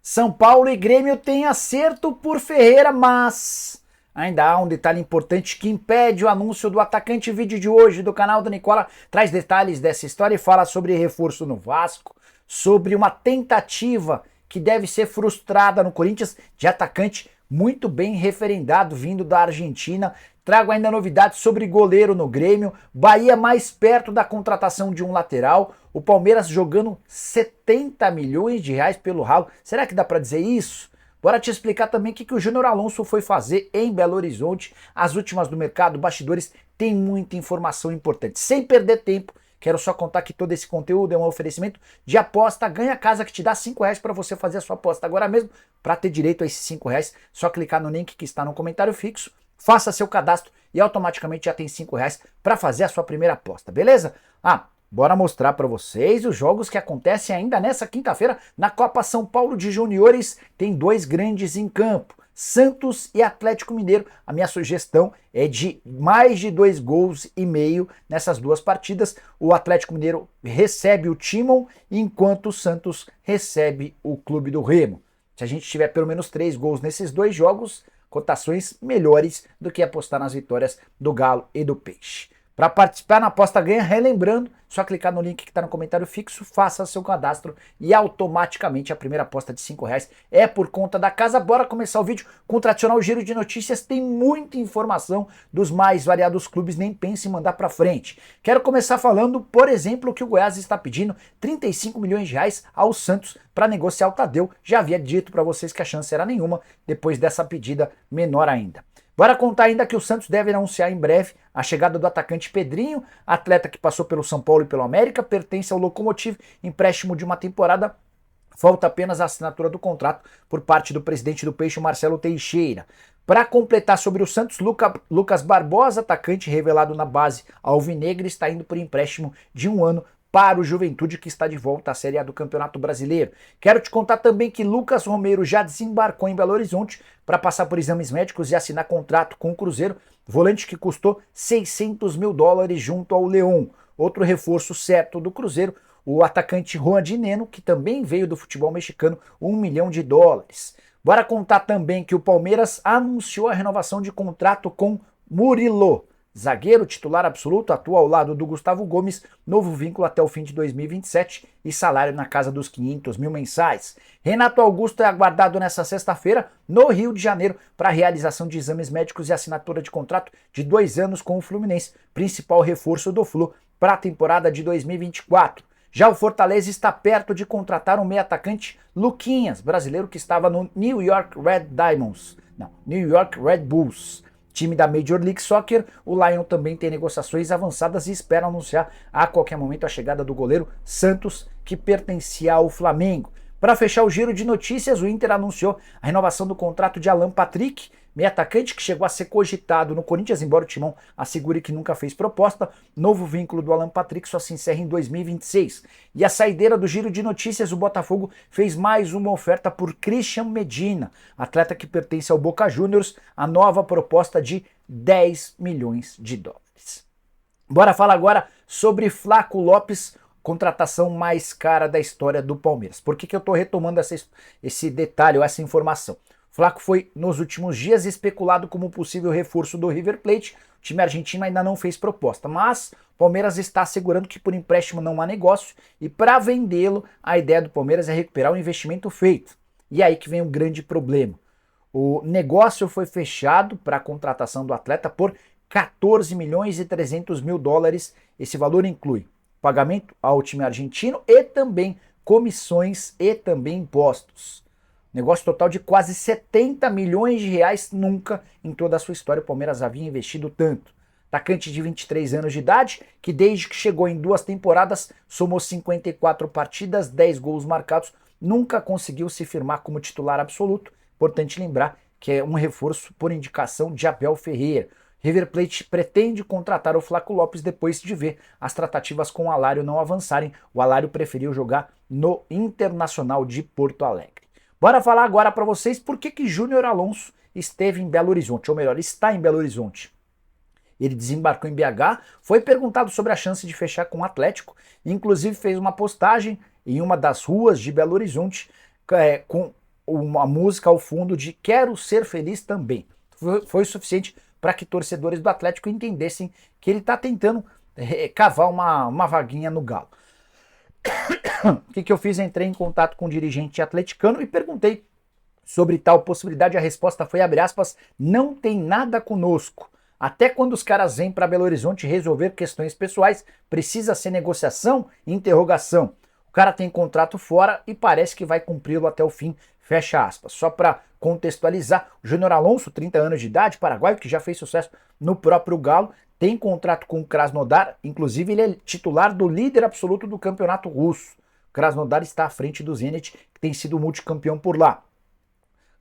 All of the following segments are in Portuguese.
São Paulo e Grêmio têm acerto por Ferreira, mas ainda há um detalhe importante que impede o anúncio do atacante. Vídeo de hoje do canal do Nicola traz detalhes dessa história e fala sobre reforço no Vasco, sobre uma tentativa que deve ser frustrada no Corinthians de atacante muito bem referendado vindo da Argentina. Trago ainda novidades sobre goleiro no Grêmio, Bahia mais perto da contratação de um lateral, o Palmeiras jogando 70 milhões de reais pelo ralo. Será que dá para dizer isso? Bora te explicar também o que o Júnior Alonso foi fazer em Belo Horizonte. As últimas do mercado, bastidores, tem muita informação importante. Sem perder tempo, quero só contar que todo esse conteúdo é um oferecimento de aposta. Ganha casa que te dá R$5 para você fazer a sua aposta agora mesmo. Para ter direito a esses R$5, só clicar no link que está no comentário fixo, faça seu cadastro e automaticamente já tem R$5 para fazer a sua primeira aposta, beleza? Bora mostrar para vocês os jogos que acontecem ainda nessa quinta-feira na Copa São Paulo de Juniores. Tem dois grandes em campo, Santos e Atlético Mineiro. A minha sugestão é de mais de 2,5 gols nessas duas partidas. O Atlético Mineiro recebe o Timon, enquanto o Santos recebe o Clube do Remo. Se a gente tiver pelo menos 3 gols nesses dois jogos, cotações melhores do que apostar nas vitórias do Galo e do Peixe. Para participar na aposta ganha, relembrando, só clicar no link que está no comentário fixo, faça seu cadastro e automaticamente a primeira aposta de R$5 é por conta da casa. Bora começar o vídeo com o tradicional giro de notícias. Tem muita informação dos mais variados clubes, nem pense em mandar para frente. Quero começar falando, por exemplo, que o Goiás está pedindo 35 milhões de reais ao Santos para negociar o Tadeu. Já havia dito para vocês que a chance era nenhuma, depois dessa pedida menor ainda. Bora contar ainda que o Santos deve anunciar em breve a chegada do atacante Pedrinho, atleta que passou pelo São Paulo e pelo América, pertence ao Lokomotiv, empréstimo de uma temporada. Falta apenas a assinatura do contrato por parte do presidente do Peixe, Marcelo Teixeira. Para completar sobre o Santos, Lucas Barbosa, atacante revelado na base alvinegra, está indo por empréstimo de 1 ano para o Juventude, que está de volta à Série A do Campeonato Brasileiro. Quero te contar também que Lucas Romero já desembarcou em Belo Horizonte para passar por exames médicos e assinar contrato com o Cruzeiro, volante que custou $600 mil junto ao León. Outro reforço certo do Cruzeiro, o atacante Juan Dineno, que também veio do futebol mexicano, $1 milhão. Bora contar também que o Palmeiras anunciou a renovação de contrato com Murilo. Zagueiro titular absoluto, atua ao lado do Gustavo Gomes, novo vínculo até o fim de 2027 e salário na casa dos 500 mil mensais. Renato Augusto é aguardado nesta sexta-feira no Rio de Janeiro para a realização de exames médicos e assinatura de contrato de 2 anos com o Fluminense, principal reforço do Flu para a temporada de 2024. Já o Fortaleza está perto de contratar um meio-atacante Luquinhas, brasileiro que estava no New York Red Bulls. Time da Major League Soccer, o Lion também tem negociações avançadas e espera anunciar a qualquer momento a chegada do goleiro Santos, que pertencia ao Flamengo. Para fechar o giro de notícias, o Inter anunciou a renovação do contrato de Alan Patrick, meio atacante que chegou a ser cogitado no Corinthians, embora o Timão assegure que nunca fez proposta. Novo vínculo do Alan Patrick só se encerra em 2026. E a saideira do giro de notícias, o Botafogo fez mais uma oferta por Christian Medina, atleta que pertence ao Boca Juniors, a nova proposta de $10 milhões. Bora falar agora sobre Flaco Lopes, contratação mais cara da história do Palmeiras. Por que eu estou retomando esse detalhe ou essa informação? Flaco foi, nos últimos dias, especulado como possível reforço do River Plate. O time argentino ainda não fez proposta, mas o Palmeiras está assegurando que por empréstimo não há negócio e para vendê-lo, a ideia do Palmeiras é recuperar o investimento feito. E aí que vem o grande problema. O negócio foi fechado para a contratação do atleta por $14 milhões e 300 mil. Esse valor inclui pagamento ao time argentino e também comissões e também impostos. Negócio total de quase $70 milhões, nunca em toda a sua história o Palmeiras havia investido tanto. Atacante de 23 anos de idade, que desde que chegou em 2 temporadas, somou 54 partidas, 10 gols marcados, nunca conseguiu se firmar como titular absoluto. Importante lembrar que é um reforço por indicação de Abel Ferreira. River Plate pretende contratar o Flaco Lopes depois de ver as tratativas com o Alário não avançarem. O Alário preferiu jogar no Internacional de Porto Alegre. Bora falar agora para vocês por que Júnior Alonso esteve em Belo Horizonte, ou melhor, está em Belo Horizonte. Ele desembarcou em BH, foi perguntado sobre a chance de fechar com o Atlético, inclusive fez uma postagem em uma das ruas de Belo Horizonte com uma música ao fundo de Quero Ser Feliz Também. Foi o suficiente para que torcedores do Atlético entendessem que ele está tentando cavar uma vaguinha no Galo. O que eu fiz? Entrei em contato com um dirigente atleticano e perguntei sobre tal possibilidade. A resposta foi, abre aspas, não tem nada conosco. Até quando os caras vêm para Belo Horizonte resolver questões pessoais, precisa ser negociação? Interrogação. O cara tem contrato fora e parece que vai cumpri-lo até o fim, fecha aspas. Só para contextualizar, o Júnior Alonso, 30 anos de idade, paraguaio, que já fez sucesso no próprio Galo, tem contrato com o Krasnodar, inclusive ele é titular do líder absoluto do campeonato russo. O Krasnodar está à frente do Zenit, que tem sido multicampeão por lá.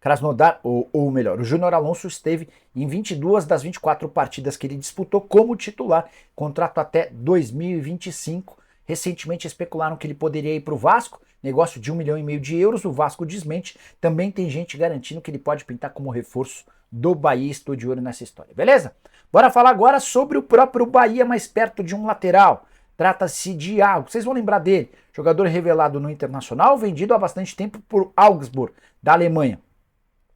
Krasnodar, ou melhor, o Júnior Alonso esteve em 22 das 24 partidas que ele disputou como titular, contrato até 2025. Recentemente especularam que ele poderia ir para o Vasco, negócio de 1,5 milhão de euros, o Vasco desmente. Também tem gente garantindo que ele pode pintar como reforço do Bahia, estou de olho nessa história, beleza? Bora falar agora sobre o próprio Bahia, mais perto de um lateral. Trata-se de Iago, vocês vão lembrar dele, jogador revelado no Internacional, vendido há bastante tempo por Augsburg, da Alemanha.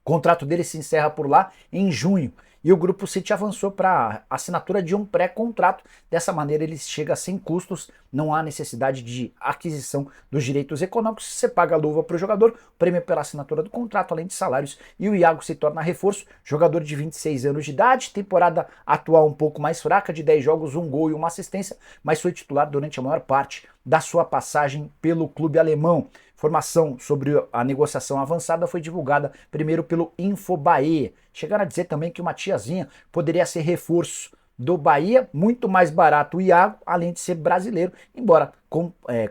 O contrato dele se encerra por lá em junho e o Grupo City avançou para a assinatura de um pré-contrato. Dessa maneira ele chega sem custos, não há necessidade de aquisição dos direitos econômicos. Você paga a luva para o jogador, prêmio pela assinatura do contrato, além de salários, e o Iago se torna reforço, jogador de 26 anos de idade, temporada atual um pouco mais fraca, de 10 jogos, 1 gol e 1 assistência, mas foi titular durante a maior parte da sua passagem pelo clube alemão. Informação sobre a negociação avançada foi divulgada primeiro pelo Infobae. Chegaram a dizer também que o Matiazinha poderia ser reforço do Bahia, muito mais barato o Iago, além de ser brasileiro, embora,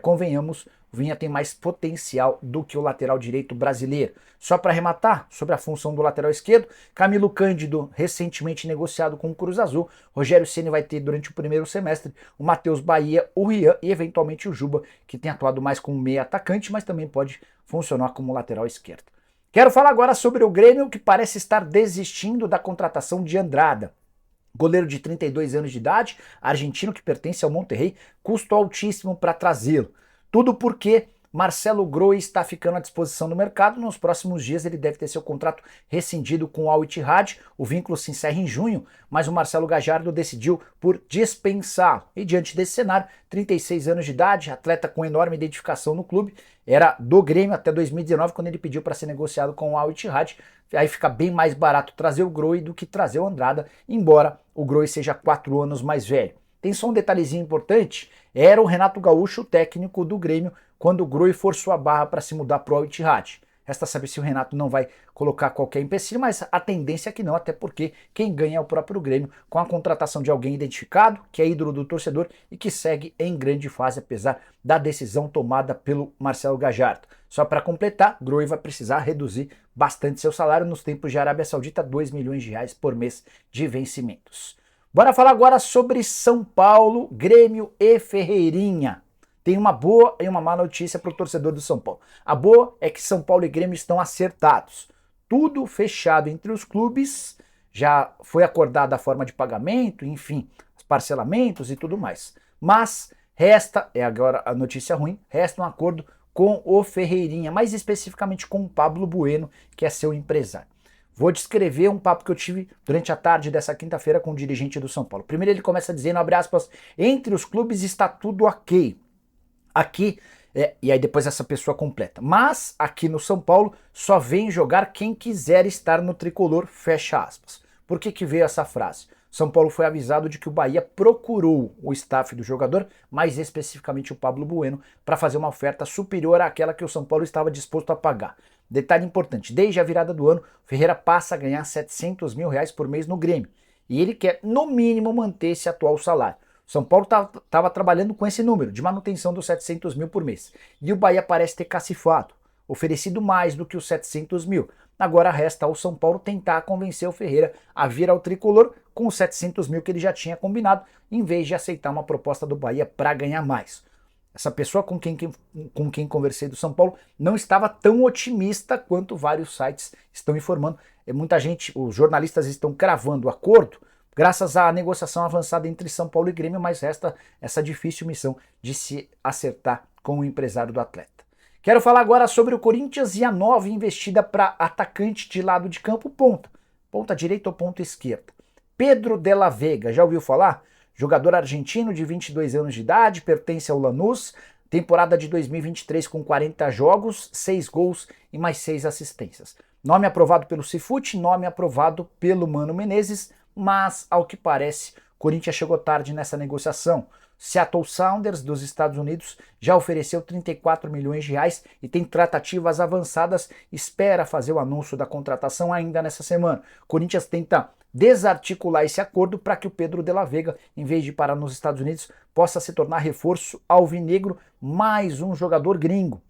convenhamos, o Vinha tem mais potencial do que o lateral direito brasileiro. Só para arrematar, sobre a função do lateral esquerdo, Camilo Cândido, recentemente negociado com o Cruz Azul, Rogério Ceni vai ter durante o primeiro semestre o Matheus Bahia, o Rian e eventualmente o Juba, que tem atuado mais como meio atacante, mas também pode funcionar como lateral esquerdo. Quero falar agora sobre o Grêmio, que parece estar desistindo da contratação de Andrada. Goleiro de 32 anos de idade, argentino que pertence ao Monterrey, custo altíssimo para trazê-lo. Tudo porque Marcelo Groi está ficando à disposição do mercado. Nos próximos dias ele deve ter seu contrato rescindido com o Al Ittihad. O vínculo se encerra em junho, mas o Marcelo Gajardo decidiu por dispensá-lo. E diante desse cenário, 36 anos de idade, atleta com enorme identificação no clube, era do Grêmio até 2019, quando ele pediu para ser negociado com o Al Ittihad. Aí fica bem mais barato trazer o Groi do que trazer o Andrada, embora o Groi seja 4 anos mais velho. Tem só um detalhezinho importante, era o Renato Gaúcho, o técnico do Grêmio, quando o Groi forçou a barra para se mudar para o Al Ittihad. Resta saber se o Renato não vai colocar qualquer empecilho, mas a tendência é que não, até porque quem ganha é o próprio Grêmio, com a contratação de alguém identificado, que é ídolo do torcedor e que segue em grande fase, apesar da decisão tomada pelo Marcelo Gajardo. Só para completar, Groi vai precisar reduzir bastante seu salário nos tempos de Arábia Saudita, 2 milhões de reais por mês de vencimentos. Bora falar agora sobre São Paulo, Grêmio e Ferreirinha. Tem uma boa e uma má notícia para o torcedor do São Paulo. A boa é que São Paulo e Grêmio estão acertados. Tudo fechado entre os clubes, já foi acordada a forma de pagamento, enfim, os parcelamentos e tudo mais. Mas resta, é agora a notícia ruim, resta um acordo com o Ferreirinha, mais especificamente com o Pablo Bueno, que é seu empresário. Vou descrever um papo que eu tive durante a tarde dessa quinta-feira com o dirigente do São Paulo. Primeiro ele começa dizendo, abre aspas, entre os clubes está tudo ok. Aqui, e aí depois essa pessoa completa. Mas aqui no São Paulo só vem jogar quem quiser estar no tricolor, fecha aspas. Por que veio essa frase? São Paulo foi avisado de que o Bahia procurou o staff do jogador, mais especificamente o Pablo Bueno, para fazer uma oferta superior àquela que o São Paulo estava disposto a pagar. Detalhe importante, desde a virada do ano, Ferreira passa a ganhar 700 mil reais por mês no Grêmio. E ele quer, no mínimo, manter esse atual salário. São Paulo estava trabalhando com esse número, de manutenção dos 700 mil por mês. E o Bahia parece ter cacifado, oferecido mais do que os 700 mil. Agora resta ao São Paulo tentar convencer o Ferreira a vir ao tricolor com os 700 mil que ele já tinha combinado, em vez de aceitar uma proposta do Bahia para ganhar mais. Essa pessoa com quem conversei do São Paulo não estava tão otimista quanto vários sites estão informando. Muita gente, os jornalistas estão cravando o acordo, graças à negociação avançada entre São Paulo e Grêmio, mas resta essa difícil missão de se acertar com o empresário do atleta. Quero falar agora sobre o Corinthians e a nova investida para atacante de lado de campo, ponta. Ponta direita ou ponta esquerda. Pedro de la Vega, já ouviu falar? Jogador argentino de 22 anos de idade, pertence ao Lanús, temporada de 2023 com 40 jogos, 6 gols e mais 6 assistências. Nome aprovado pelo Cifute, nome aprovado pelo Mano Menezes, mas, ao que parece, o Corinthians chegou tarde nessa negociação. Seattle Sounders dos Estados Unidos já ofereceu 34 milhões de reais e tem tratativas avançadas, espera fazer o anúncio da contratação ainda nessa semana. O Corinthians tenta desarticular esse acordo para que o Pedro de la Vega, em vez de parar nos Estados Unidos, possa se tornar reforço alvinegro, mais um jogador gringo.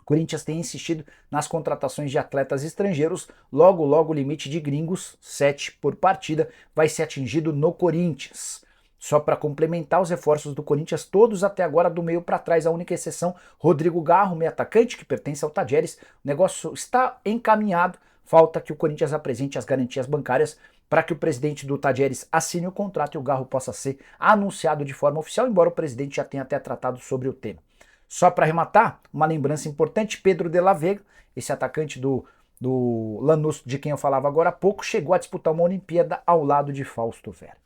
O Corinthians tem insistido nas contratações de atletas estrangeiros, logo o limite de gringos, 7 por partida, vai ser atingido no Corinthians. Só para complementar os reforços do Corinthians, todos até agora do meio para trás, a única exceção, Rodrigo Garro, meio atacante, que pertence ao Tajeres. O negócio está encaminhado, falta que o Corinthians apresente as garantias bancárias para que o presidente do Tajeres assine o contrato e o Garro possa ser anunciado de forma oficial, embora o presidente já tenha até tratado sobre o tema. Só para arrematar, uma lembrança importante, Pedro de la Vega, esse atacante do Lanús, de quem eu falava agora há pouco, chegou a disputar uma Olimpíada ao lado de Fausto Vera.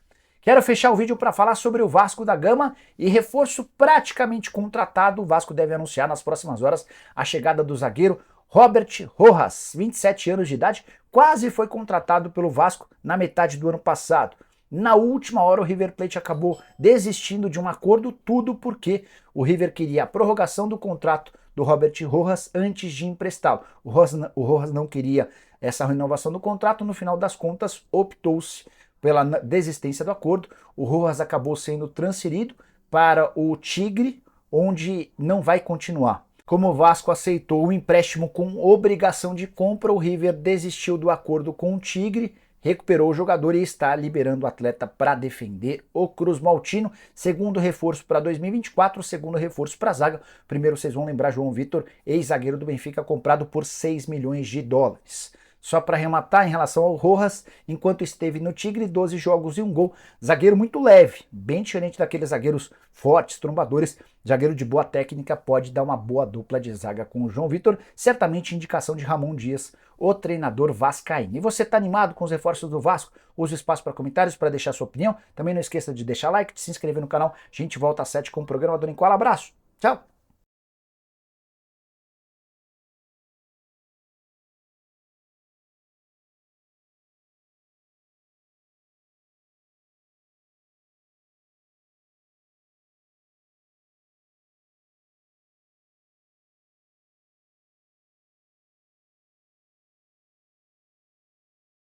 Quero fechar o vídeo para falar sobre o Vasco da Gama e reforço praticamente contratado. O Vasco deve anunciar nas próximas horas a chegada do zagueiro Robert Rojas, 27 anos de idade, quase foi contratado pelo Vasco na metade do ano passado. Na última hora o River Plate acabou desistindo de um acordo, tudo porque o River queria a prorrogação do contrato do Robert Rojas antes de emprestá-lo. O Rojas não queria essa renovação do contrato, no final das contas optou-se pela desistência do acordo. O Rojas acabou sendo transferido para o Tigre, onde não vai continuar. Como o Vasco aceitou o empréstimo com obrigação de compra, o River desistiu do acordo com o Tigre, recuperou o jogador e está liberando o atleta para defender o Cruz Maltino. Segundo reforço para 2024, segundo reforço para a zaga. Primeiro vocês vão lembrar João Vitor, ex-zagueiro do Benfica, comprado por 6 milhões de dólares. Só para arrematar, em relação ao Rojas, enquanto esteve no Tigre, 12 jogos e 1 gol. Zagueiro muito leve, bem diferente daqueles zagueiros fortes, trombadores. Zagueiro de boa técnica, pode dar uma boa dupla de zaga com o João Vitor. Certamente indicação de Ramon Dias, o treinador vascaíno. E você está animado com os reforços do Vasco? Use o espaço para comentários para deixar sua opinião. Também não esqueça de deixar like, de se inscrever no canal. A gente volta às 7 com o programa do Nicola. Abraço, tchau!